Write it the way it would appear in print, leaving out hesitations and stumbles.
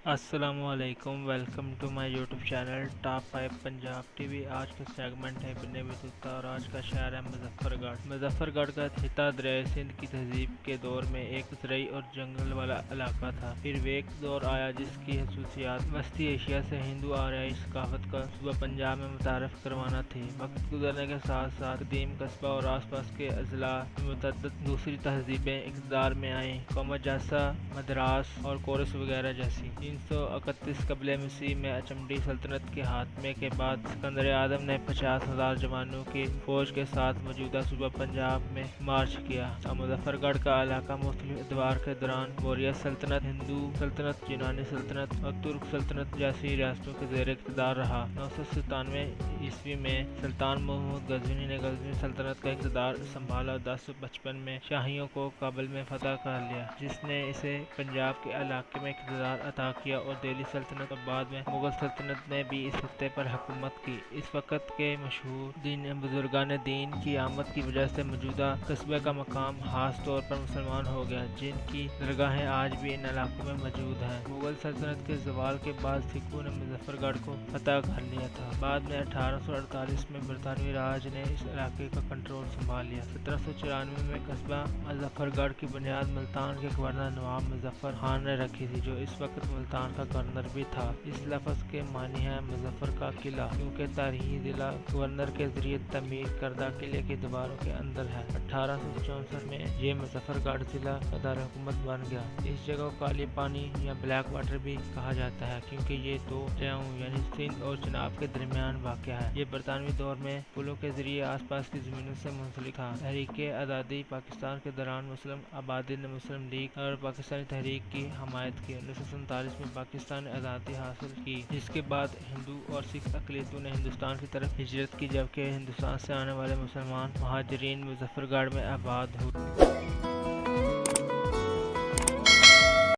السلام علیکم، welcome to my YouTube channel top 5 Punjab T V. آج کا سیگمنٹ ہے بنے بتوتا اور آج کا شہر ہے مظفر گڑھ۔ مظفر گڑھ کا خطہ دریائے سندھ کی تہذیب کے دور میں ایک زرعی اور جنگل والا علاقہ تھا۔ پھر وہ ایک دور آیا جس کی خصوصیات وسطی ایشیا سے ہندو آریائی ثقافت کا صوبہ پنجاب میں متعارف کروانا تھی۔ وقت گزرنے کے ساتھ ساتھ قدیم قصبہ اور آس پاس کے اضلاع میں متعدد دوسری تہذیبیں اقتدار میں آئیں، قوم جاسا، مدراس اور کورس وغیرہ جیسی۔ 331 قبل مسیح میں اچمڈی سلطنت کے خاتمے کے بعد سکندر اعظم نے 50,000 جوانوں کی فوج کے ساتھ موجودہ صوبہ پنجاب میں مارچ کیا۔ مظفر گڑھ کا علاقہ مختلف ادوار کے دوران موریہ سلطنت، ہندو سلطنت، یونانی سلطنت اور ترک سلطنت جیسی ریاستوں کے زیر اقتدار رہا۔ 997 میں سلطان محمود غزنوی نے غزنوی سلطنت کا اقتدار سنبھالا اور 1055 میں شاہیوں کو کابل میں فتح کر لیا، جس نے اسے پنجاب کے علاقے میں اقتدار عطا کیا اور دہلی سلطنت اور بعد میں مغل سلطنت نے بھی اس خطے پر حکومت کی۔ اس وقت کے مشہور بزرگان دین کی آمد کی وجہ سے موجودہ قصبے کا مقام خاص طور پر مسلمان ہو گیا، جن کی درگاہیں آج بھی ان علاقوں میں موجود ہیں۔ مغل سلطنت کے زوال کے بعد سکھوں نے مظفر گڑھ کو فتح کر لیا تھا۔ بعد میں 1848 میں برطانوی راج نے اس علاقے کا کنٹرول سنبھال لیا۔ 1794 میں قصبہ مظفر گڑھ کی بنیاد ملتان کے گورنر نواب مظفر خان نے رکھی تھی، جو اس وقت ملتان کا گورنر بھی تھا۔ اس لفظ کے معنی ہے مظفر کا قلعہ، کیونکہ تاریخی ضلع گورنر کے ذریعے تعمیر کردہ قلعے کی دیواروں کے اندر ہے۔ 1864 میں یہ مظفر گڑھ ضلع کا دارالحکومت بن گیا۔ اس جگہ کو کالے پانی یا بلیک واٹر بھی کہا جاتا ہے، کیونکہ یہ دو دریاؤں یعنی سندھ اور چناب کے درمیان واقع ہے۔ یہ برطانوی دور میں پلوں کے ذریعے آس پاس کی زمینوں سے منسلک تھا۔ تحریک آزادی پاکستان کے دوران مسلم آبادی نے مسلم لیگ اور پاکستانی تحریک کی حمایت کی۔ 1947 میں پاکستان نے آزادی حاصل کی، جس کے بعد ہندو اور سکھ اقلیتوں نے ہندوستان کی طرف ہجرت کی، جبکہ ہندوستان سے آنے والے مسلمان مہاجرین مظفر گڑھ میں آباد ہوئے۔